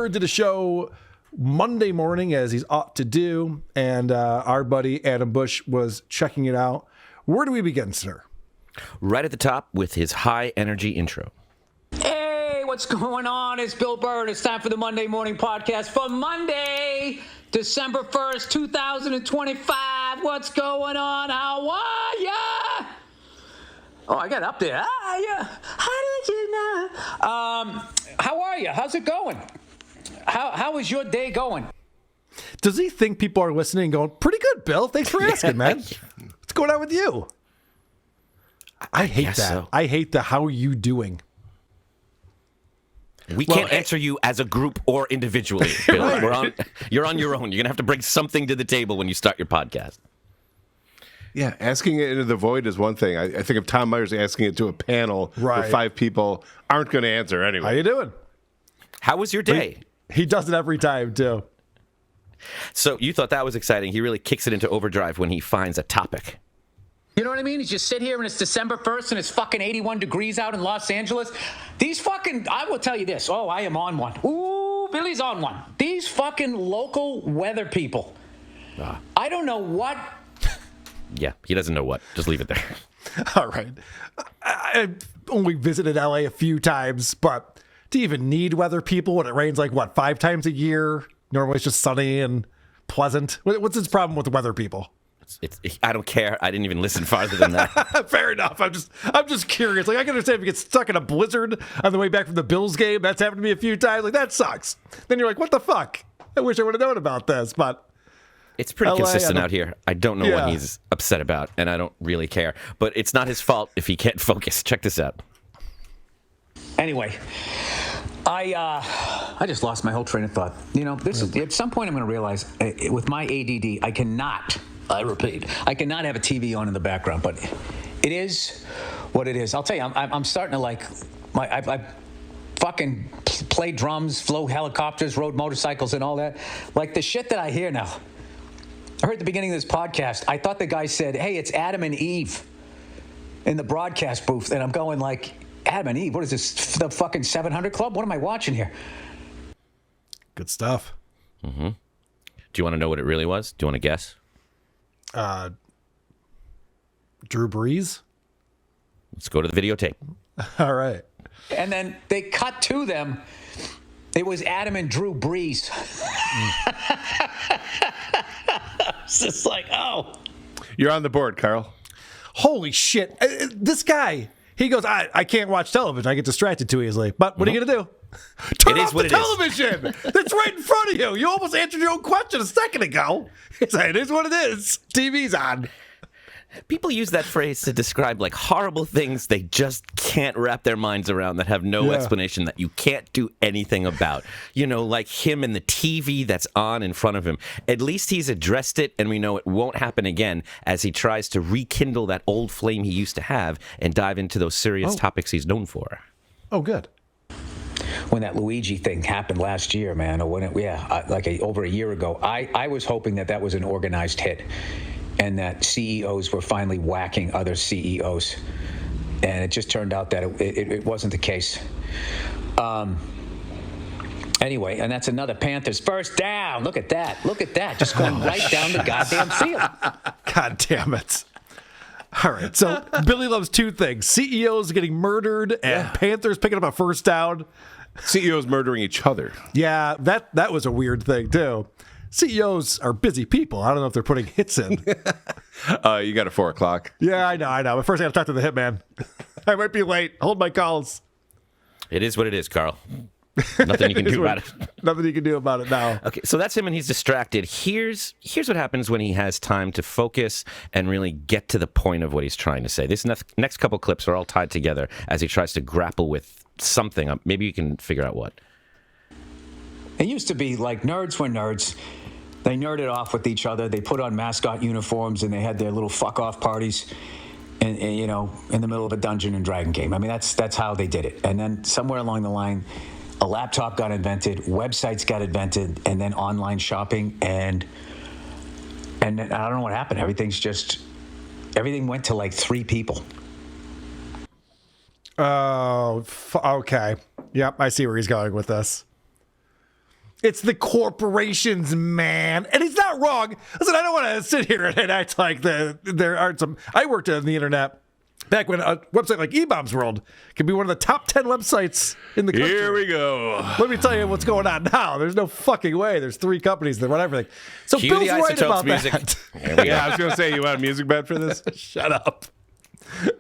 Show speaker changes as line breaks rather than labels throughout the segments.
Burr did a show Monday morning, as he's ought to do, and our buddy Adam Bush was checking it out. Where do we begin, sir?
Right at the top with his high-energy intro.
Hey, what's going on? It's Bill Burr, and it's time for the Monday Morning Podcast for Monday, December 1st, 2025. What's going on? How are ya? Oh, I got up there. How did you know? How are you? How's it going? How is your day going?
Does he think people are listening and going, pretty good, Bill? Thanks for asking, man. What's going on with you? I hate that. So. I hate the how are you doing?
We can't answer you as a group or individually, Bill. You're on your own. You're going to have to bring something to the table when you start your podcast.
Yeah, asking it into the void is one thing. I think if Tom Meyer's asking it to a panel where 5 people aren't going to answer anyway.
How you doing?
How was your day?
He does it every time, too.
So you thought that was exciting. He really kicks it into overdrive when he finds a topic.
You know what I mean? He's just sit here and it's December 1st and it's fucking 81 degrees out in Los Angeles. These fucking, I will tell you this. Oh, I am on one. Ooh, Billy's on one. These fucking local weather people. I don't know what.
Yeah, he doesn't know what. Just leave it there.
All right. I only visited LA a few times, but do you even need weather people when it rains like, 5 times a year? Normally it's just sunny and pleasant. What's his problem with the weather people?
I don't care. I didn't even listen farther than that.
Fair enough. I'm just curious. Like, I can understand if you get stuck in a blizzard on the way back from the Bills game. That's happened to me a few times. Like, that sucks. Then you're like, what the fuck? I wish I would have known about this, but
it's pretty consistent out here. I don't know what he's upset about, and I don't really care. But it's not his fault if he can't focus. Check this out.
Anyway, I just lost my whole train of thought. You know, this is at some point I'm going to realize with my ADD, I cannot have a TV on in the background, but it is what it is. I'll tell you, I'm starting to like I fucking play drums, flew helicopters, rode motorcycles, and all that. Like the shit that I hear now. I heard at the beginning of this podcast, I thought the guy said, "Hey, it's Adam and Eve," in the broadcast booth, and I'm going like, Adam and Eve? What is this? The fucking 700 Club? What am I watching here?
Good stuff.
Mm-hmm. Do you want to know what it really was? Do you want to guess?
Drew Brees.
Let's go to the videotape.
All right.
And then they cut to them. It was Adam and Drew Brees. It's just like, oh.
You're on the board, Carl.
Holy shit. This guy, he goes, I can't watch television. I get distracted too easily. But what are you going to do? Turn off the television. That's right in front of you. You almost answered your own question a second ago. It is what it is. TV's on.
People use that phrase to describe like horrible things they just can't wrap their minds around, that have no explanation, that you can't do anything about. You know, like him and the TV that's on in front of him. At least he's addressed it, and we know it won't happen again as he tries to rekindle that old flame he used to have and dive into those serious topics he's known for.
Oh, good.
When that Luigi thing happened last year, man, or when over a year ago, I was hoping that was an organized hit, and that CEOs were finally whacking other CEOs, and it just turned out that it wasn't the case. Anyway, and that's another Panthers first down. Look at that, just going right down the goddamn field.
God damn it. All right, so Billy loves 2 things: CEOs getting murdered and Panthers picking up a first down.
CEOs murdering each other.
Yeah, that was a weird thing, too. CEOs are busy people. I don't know if they're putting hits in.
You got a 4 o'clock.
Yeah, I know. But first I got to talk to the hitman. I might be late. Hold my calls.
It is what it is, Carl. Nothing you can do about it.
Nothing you can do about it now.
Okay, so that's him and he's distracted. Here's what happens when he has time to focus and really get to the point of what he's trying to say. This next couple clips are all tied together as he tries to grapple with something. Maybe you can figure out what.
It used to be like nerds were nerds. They nerded off with each other. They put on mascot uniforms and they had their little fuck-off parties. And you know, in the middle of a Dungeon and Dragon game. I mean, that's how they did it. And then somewhere along the line, a laptop got invented, websites got invented, and then online shopping, and I don't know what happened. Everything went to like 3 people.
Oh, okay. Yep, I see where he's going with this. It's the corporations, man. And he's not wrong. Listen, I don't want to sit here and act like there aren't some. I worked on the internet back when a website like eBombs World could be one of the top 10 websites in the country.
Here we go.
Let me tell you what's going on now. There's no fucking way. There's 3 companies that run everything. So
Cue
Bill's
the
right
Isotopes
about
music.
that.
Yeah, I was going to say, you want a music bed for this?
Shut up.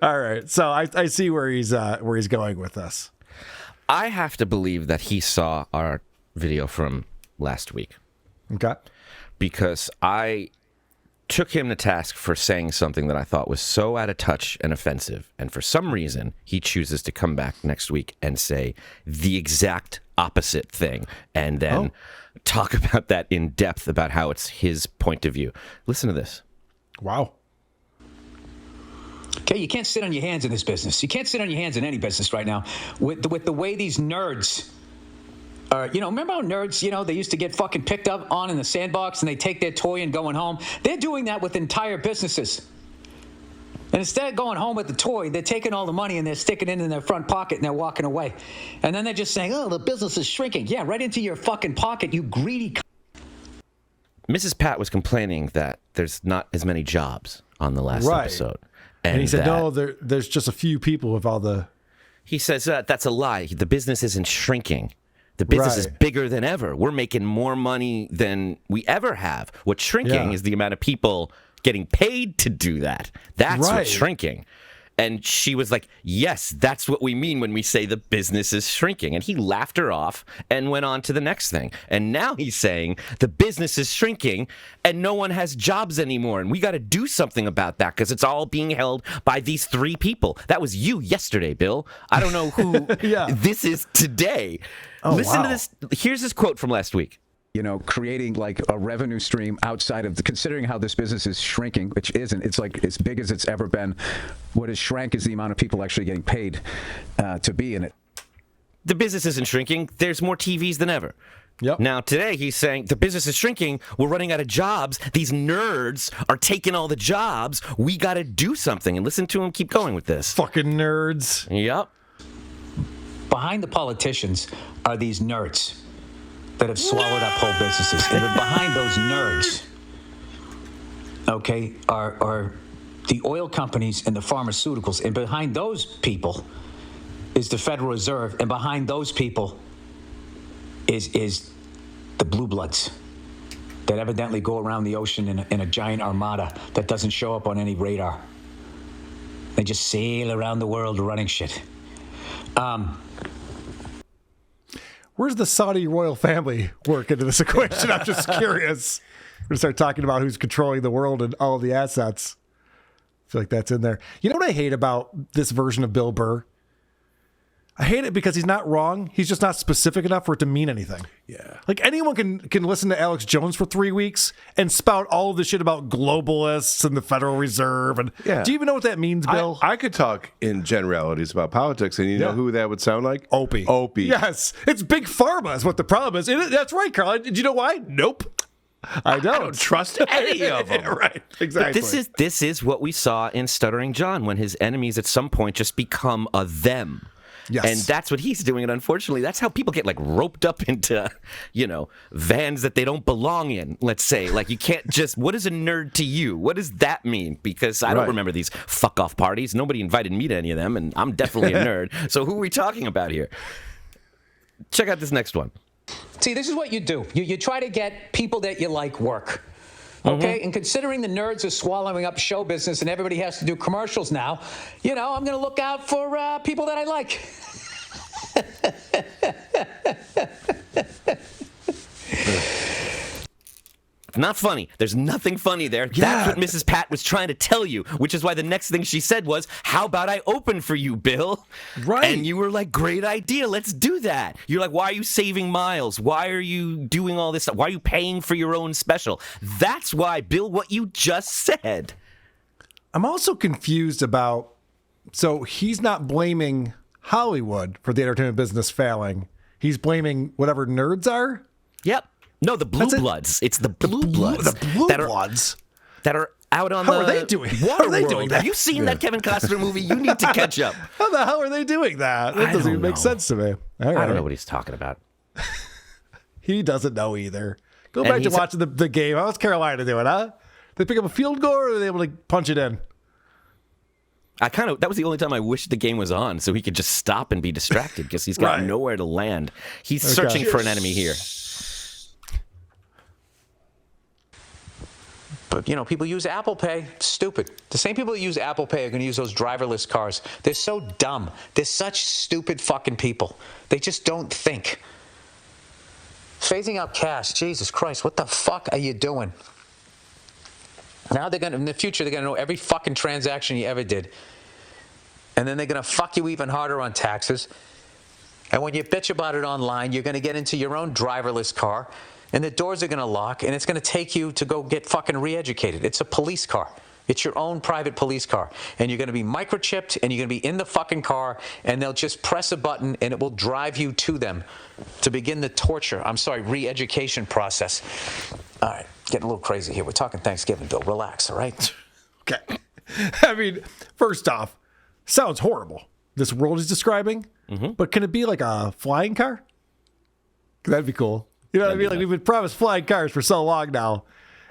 All right. So I see where he's going with this.
I have to believe that he saw our video from last week.
Okay.
Because I took him to task for saying something that I thought was so out of touch and offensive. And for some reason, he chooses to come back next week and say the exact opposite thing. And then talk about that in depth about how it's his point of view. Listen to this.
Wow.
Okay, you can't sit on your hands in this business. You can't sit on your hands in any business right now with the way these nerds are. Remember how nerds, they used to get fucking picked up on in the sandbox and they take their toy and going home? They're doing that with entire businesses. And instead of going home with the toy, they're taking all the money and they're sticking it in their front pocket and they're walking away. And then they're just saying, oh, the business is shrinking. Yeah, right into your fucking pocket, you greedy
Mrs. Pat was complaining that there's not as many jobs on the last episode.
And he said, no, there's just a few people with all the...
He says, that's a lie. The business isn't shrinking. The business is bigger than ever. We're making more money than we ever have. What's shrinking is the amount of people getting paid to do that. That's what's shrinking. And she was like, yes, that's what we mean when we say the business is shrinking. And he laughed her off and went on to the next thing. And now he's saying the business is shrinking and no one has jobs anymore. And we got to do something about that because it's all being held by these 3 people. That was you yesterday, Bill. I don't know who this is today. Listen to this. Here's this quote from last week.
Creating like a revenue stream outside of considering how this business is shrinking, which isn't. It's like as big as it's ever been. What has shrank is the amount of people actually getting paid to be in it.
The business isn't shrinking. There's more TVs than ever.
Yep.
Now, today he's saying the business is shrinking. We're running out of jobs. These nerds are taking all the jobs. We got to do something. And listen to him keep going with this.
Fucking nerds.
Yep.
Behind the politicians are these nerds that have swallowed up whole businesses. And behind those nerds, are the oil companies and the pharmaceuticals. And behind those people is the Federal Reserve. And behind those people is the blue bloods that evidently go around the ocean in a giant armada that doesn't show up on any radar. They just sail around the world running shit.
Where's the Saudi royal family work into this equation? I'm just curious. We're going to start talking about who's controlling the world and all of the assets. I feel like that's in there. You know what I hate about this version of Bill Burr? I hate it because he's not wrong. He's just not specific enough for it to mean anything.
Yeah.
Like anyone can listen to Alex Jones for 3 weeks and spout all of the shit about globalists and the Federal Reserve. And do you even know what that means, Bill?
I could talk in generalities about politics, and you know who that would sound like?
Opie.
Opie.
Yes. It's big pharma is what the problem is. That's right, Carl. Did you know why? Nope. I don't
trust any of them.
Right. Exactly.
But this is what we saw in Stuttering John when his enemies at some point just become a them.
Yes.
And that's what he's doing. And unfortunately, that's how people get like roped up into, vans that they don't belong in, let's say. Like you can't just, what is a nerd to you? What does that mean? Because I don't remember these fuck off parties. Nobody invited me to any of them. And I'm definitely a nerd. So who are we talking about here? Check out this next one.
See, this is what you do. You try to get people that you like work. Okay, and considering the nerds are swallowing up show business and everybody has to do commercials now, I'm going to look out for people that I like.
Not funny. There's nothing funny there.
Yeah.
That's what Mrs. Pat was trying to tell you, which is why the next thing she said was, how about I open for you, Bill?
Right.
And you were like, great idea. Let's do that. You're like, why are you saving miles? Why are you doing all this stuff? Why are you paying for your own special? That's why, Bill, what you just said.
I'm also confused about, so he's not blaming Hollywood for the entertainment business failing. He's blaming whatever nerds are?
Yep. No, the blue bloods. It's the blue bloods.
The blue bloods?
That are out on
How
the
are they doing?
Water
How are they
world.
doing that?
Have you seen that Kevin Costner movie? You need to catch up.
How the hell are they doing that? That doesn't even make sense to me. All right.
I don't know what he's talking about.
He doesn't know either. Go back to watching the game. How's Carolina doing, huh? They pick up a field goal, or are they able to punch it in?
That was the only time I wished the game was on, so he could just stop and be distracted because he's got nowhere to land. He's searching for an enemy here.
But, people use Apple Pay. Stupid. The same people that use Apple Pay are going to use those driverless cars. They're so dumb. They're such stupid fucking people. They just don't think. Phasing out cash. Jesus Christ, what the fuck are you doing? Now in the future, they're going to know every fucking transaction you ever did. And then they're going to fuck you even harder on taxes. And when you bitch about it online, you're going to get into your own driverless car, and the doors are going to lock, and it's going to take you to go get fucking re-educated. It's a police car. It's your own private police car. And you're going to be microchipped, and you're going to be in the fucking car, and they'll just press a button, and it will drive you to them to begin the re-education process. All right. Getting a little crazy here. We're talking Thanksgiving, Bill. Relax, all right?
Okay. I mean, first off, sounds horrible, this world is describing. But can it be like a flying car? That'd be cool. You know what I mean? Like, we've been promised flying cars for so long now.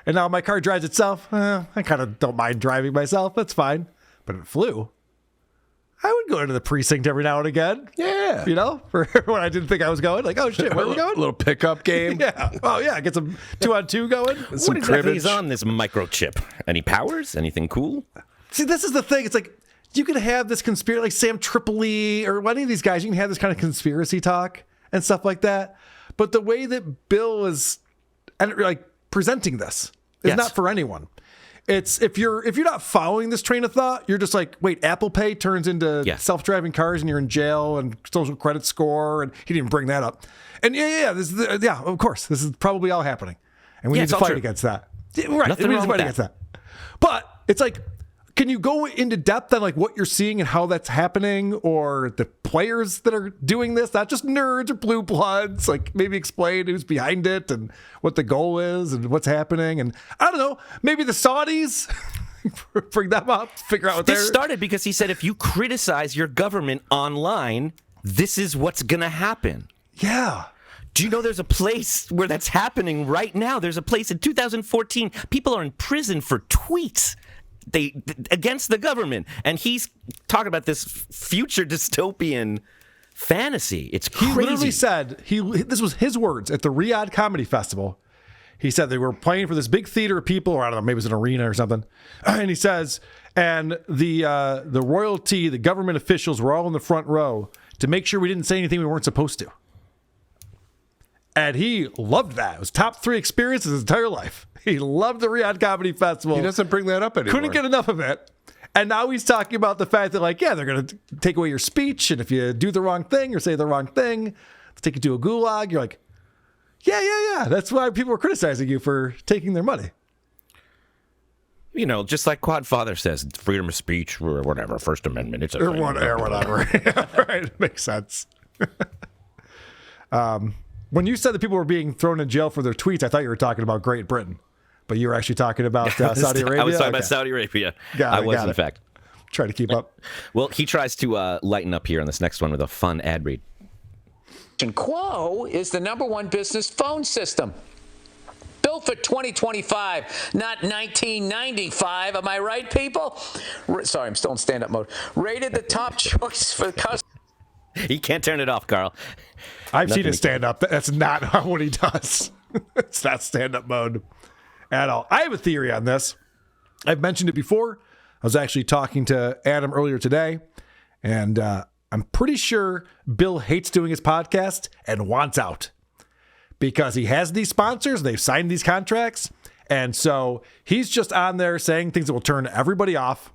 And now my car drives itself. I kind of don't mind driving myself. That's fine. But it flew. I would go into the precinct every now and again.
Yeah.
For when I didn't think I was going. Like, oh, shit, where are we going?
A little pickup game.
Yeah. Oh, yeah. Get some 2-on-2 going.
What exactly is on this microchip? Any powers? Anything cool?
See, this is the thing. It's like, you can have this conspiracy, like Sam Tripoli or any of these guys, you can have this kind of conspiracy talk and stuff like that. But the way that Bill is presenting this is not for anyone. It's if you're not following this train of thought, you're just like, wait, Apple Pay turns into self-driving cars and you're in jail and social credit score, and he didn't bring that up. And of course, this is probably all happening, and we need to fight against that. Right,
Nothing
we need
wrong
to fight
with
against that. But it's like, can you go into depth on like what you're seeing and how that's happening, or the players that are doing this, not just nerds or blue bloods? Like, maybe explain who's behind it and what the goal is and what's happening. And I don't know, maybe the Saudis, bring them up, figure out what
this started because he said if you criticize your government online, this is what's gonna happen.
Yeah.
Do you know there's a place where that's happening right now? There's a place in 2014. People are in prison for tweets against the government, and he's talking about this future dystopian fantasy. It's crazy.
He literally said this was his words at the Riyadh Comedy Festival. He said they were playing for this big theater of people, or I don't know, maybe it was an arena or something. And he says, and the royalty, the government officials were all in the front row to make sure we didn't say anything we weren't supposed to. And he loved that. It was top 3 experience of his entire life. He loved the Riyadh Comedy Festival.
He doesn't bring that up anymore.
Couldn't get enough of it. And now he's talking about the fact that, like, they're going to take away your speech. And if you do the wrong thing or say the wrong thing, let's take you to a gulag. You're like, yeah. That's why people are criticizing you for taking their money.
Just like Quad Father says, freedom of speech or whatever, First Amendment. It's a
or whatever. Yeah, right. Makes sense. When you said that people were being thrown in jail for their tweets, I thought you were talking about Great Britain. But you were actually talking about Saudi Arabia?
I was talking about Saudi Arabia. I was, in fact.
Try to keep up.
Well, he tries to lighten up here on this next one with a fun ad read.
Quo is the #1 business phone system. Built for 2025, not 1995. Am I right, people? Sorry, I'm still in stand-up mode. Rated the top choice for customers.
He can't turn it off, Carl.
I've seen it stand up. That's not what he does. It's not stand-up mode at all. I have a theory on this. I've mentioned it before. I was actually talking to Adam earlier today, and I'm pretty sure Bill hates doing his podcast and wants out because he has these sponsors. They've signed these contracts. And so he's just on there saying things that will turn everybody off,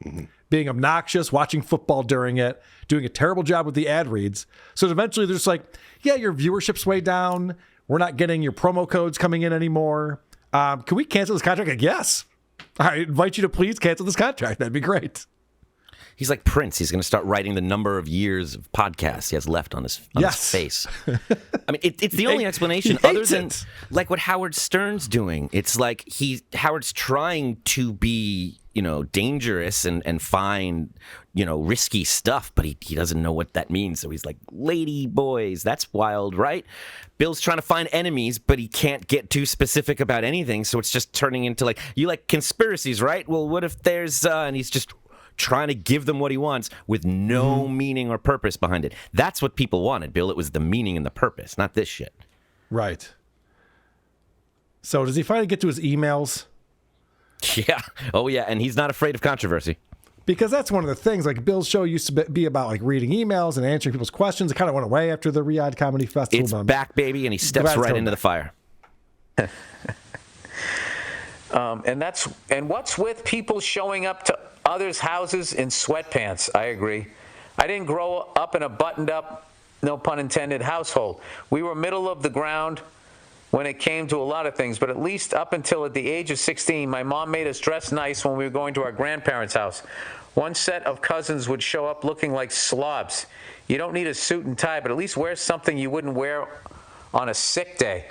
being obnoxious, watching football during it, doing a terrible job with the ad reads. So eventually they're just like, yeah, your viewership's way down. We're not getting your promo codes coming in anymore. Can we cancel this contract? Like, yes. I invite you to please cancel this contract. That'd be great.
He's like Prince. He's going to start writing the number of years of podcasts he has left on his face. I mean, it's the only explanation other than like what Howard Stern's doing. It's like Howard's trying to be dangerous and find, risky stuff, but he doesn't know what that means. So he's like, lady boys, that's wild, right? Bill's trying to find enemies, but he can't get too specific about anything. So it's just turning into like, you like conspiracies, right? Well, what if there's, and he's just trying to give them what he wants with no meaning or purpose behind it. That's what people wanted, Bill. It was the meaning and the purpose, not this shit.
Right. So does he finally get to his emails?
Yeah. Oh, yeah. And he's not afraid of controversy.
Because that's one of the things. Like, Bill's show used to be about like reading emails and answering people's questions. It kind of went away after the Riyadh Comedy Festival.
It's back, baby, and he steps right into the fire.
And what's with people showing up to others' houses in sweatpants? I agree. I didn't grow up in a buttoned-up, no pun intended, household. We were middle of the ground when it came to a lot of things, but at least up until at the age of 16, my mom made us dress nice when we were going to our grandparents' house. One set of cousins would show up looking like slobs. You don't need a suit and tie, but at least wear something you wouldn't wear on a sick day.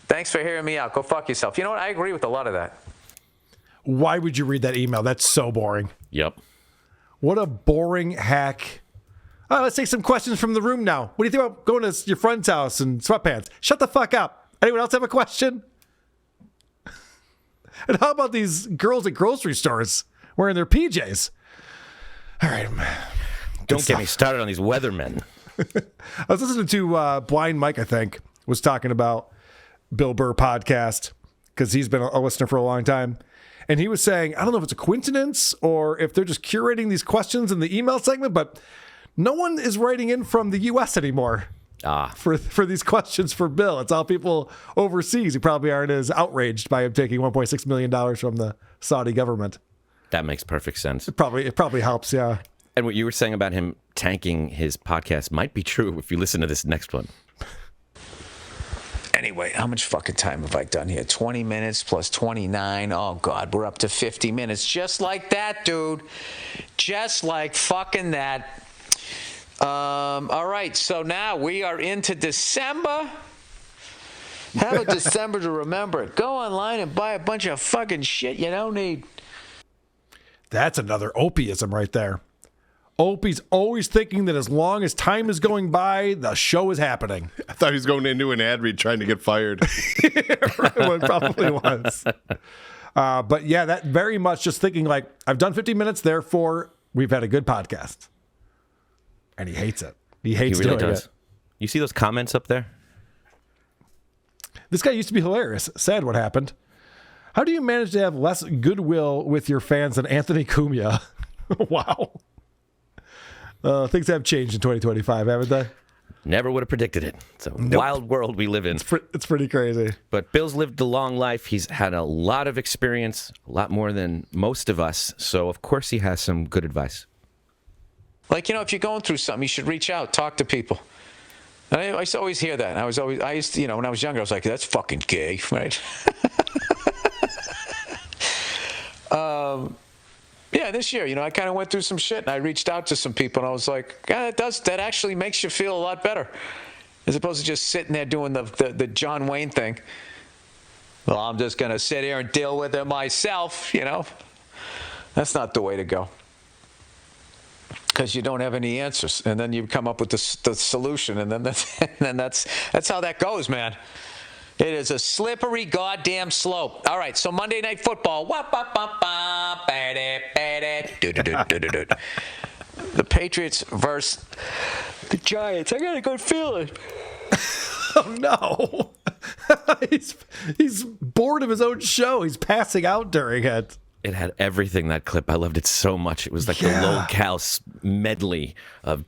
Thanks for hearing me out. Go fuck yourself. You know what? I agree with a lot of that.
Why would you read that email? That's so boring.
Yep.
What a boring hack. Let's take some questions from the room now. What do you think about going to your friend's house in sweatpants? Shut the fuck up. Anyone else have a question? And how about these girls at grocery stores wearing their PJs? All right.
Don't get me started on these weathermen.
I was listening to Blind Mike, I think, was talking about Bill Burr podcast because he's been a listener for a long time. And he was saying, I don't know if it's a coincidence or if they're just curating these questions in the email segment, but no one is writing in from the U.S. anymore. For these questions for Bill. It's all people overseas who probably aren't as outraged by him taking $1.6 million from the Saudi government.
That makes perfect sense.
It probably helps, yeah.
And what you were saying about him tanking his podcast might be true if you listen to this next one.
Anyway, how much fucking time have I done here? 20 minutes plus 29. Oh, God, we're up to 50 minutes. Just like that, dude. Just like fucking that. All right, so now we are into December. Have a December to remember it. Go online and buy a bunch of fucking shit you don't need.
That's another Opieism right there. Opie's always thinking that as long as time is going by, the show is happening.
I thought he was going into an ad read trying to get fired.
Well, it probably was. But yeah, that very much just thinking like, I've done 50 minutes, therefore we've had a good podcast. And he hates it. He hates doing it.
You see those comments up there?
This guy used to be hilarious. Sad what happened. How do you manage to have less goodwill with your fans than Anthony Cumia? Wow. Things have changed in 2025, haven't they?
Never would have predicted it. It's a wild world we live in.
It's pretty crazy.
But Bill's lived a long life. He's had a lot of experience, a lot more than most of us. So, of course, he has some good advice.
Like, if you're going through something, you should reach out, talk to people. And I used to always hear that. And I used to, when I was younger, I was like, that's fucking gay, right? Yeah, this year, I kind of went through some shit, and I reached out to some people, and I was like, yeah, that actually makes you feel a lot better, as opposed to just sitting there doing the John Wayne thing. Well, I'm just going to sit here and deal with it myself, That's not the way to go. Because you don't have any answers, and then you come up with the solution, and then that's how that goes, man. It is a slippery goddamn slope. All right, so Monday Night Football. The Patriots versus the Giants. I got a good feeling.
Oh no, he's bored of his own show. He's passing out during it.
It had everything, that clip. I loved it so much. It was like the Locals medley of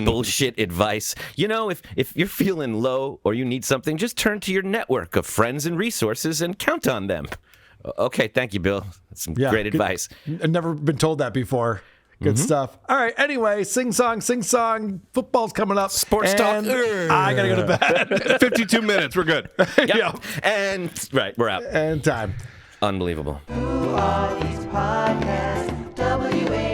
bullshit advice. If you're feeling low or you need something, just turn to your network of friends and resources and count on them. Okay, thank you, Bill. That's some great advice.
I've never been told that before. Good stuff. All right, anyway, sing song. Football's coming up.
Sports talk.
I got to go to bed.
52 minutes, we're good.
Yep. And, we're out.
And time.
Unbelievable.
Who are these podcasts?